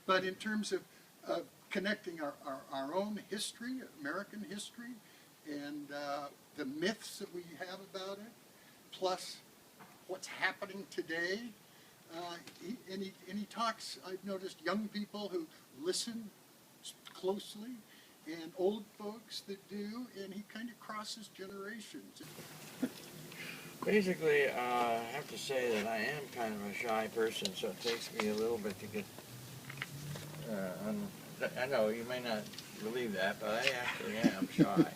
But in terms of connecting our own history, American history, and the myths that we have about it, plus what's happening today, and he talks, I've noticed young people who listen closely and old folks that do, and he kind of crosses generations. Basically, I have to say that I am kind of a shy person, so it takes me a little bit to get I know you may not believe that, but I actually am shy.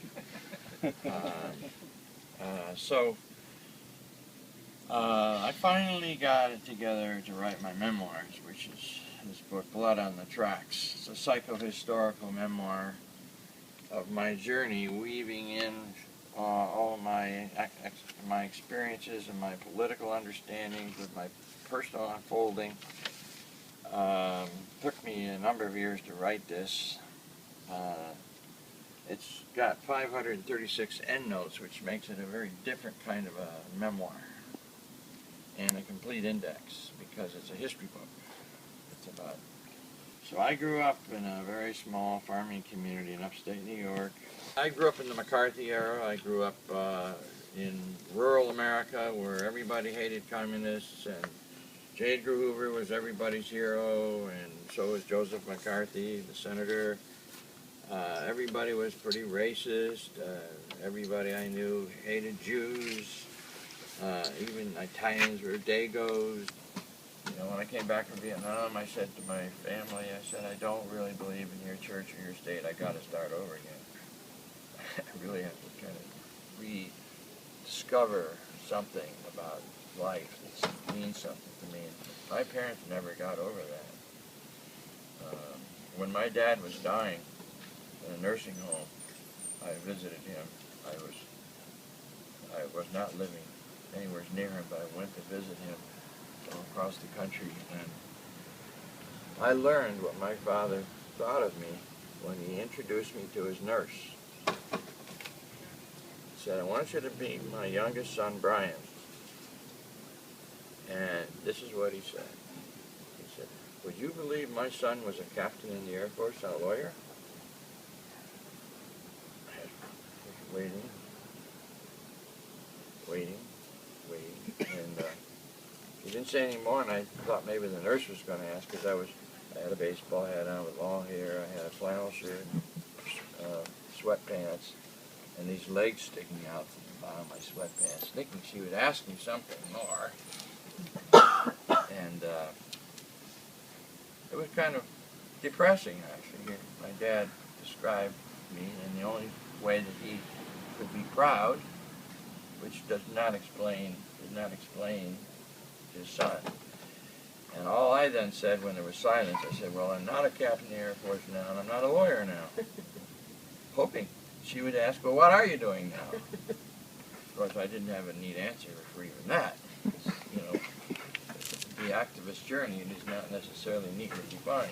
I finally got it together to write my memoirs, which is this book, Blood on the Tracks. It's a psychohistorical memoir of my journey, weaving in all of my experiences and my political understandings with my personal unfolding. Took me a number of years to write this. It's got 536 endnotes, which makes it a very different kind of a memoir, and a complete index, because it's a history book. It's about. So I grew up in a very small farming community in upstate New York. I grew up in the McCarthy era. I grew up in rural America, where everybody hated communists, and J. Edgar Hoover was everybody's hero, and so was Joseph McCarthy, the senator. Everybody was pretty racist. Everybody I knew hated Jews. Even Italians were Dagos. You know, when I came back from Vietnam, I said to my family, I said, I don't really believe in your church or your state. I got to start over again. I really have to kind of rediscover something about life that means something to me. My parents never got over that. When my dad was dying in a nursing home, I visited him. I was not living anywhere near him, but I went to visit him all across the country, and I learned what my father thought of me when he introduced me to his nurse. He said, I want you to meet my youngest son, Brian. And this is what he said. He said, would you believe my son was a captain in the Air Force and a lawyer? I was waiting, and he didn't say any more, and I thought maybe the nurse was going to ask, because I had a baseball hat on with long hair, I had a flannel shirt, sweatpants, and these legs sticking out from the bottom of my sweatpants, thinking she would ask me something more. And it was kind of depressing, actually. My dad described me in the only way that he could be proud, which did not explain his son. And all I then said when there was silence, I said, well, I'm not a captain in the Air Force now, and I'm not a lawyer now. Hoping she would ask, well, what are you doing now? Of course, I didn't have a neat answer for even that. You know, the activist journey is not necessarily neatly defined.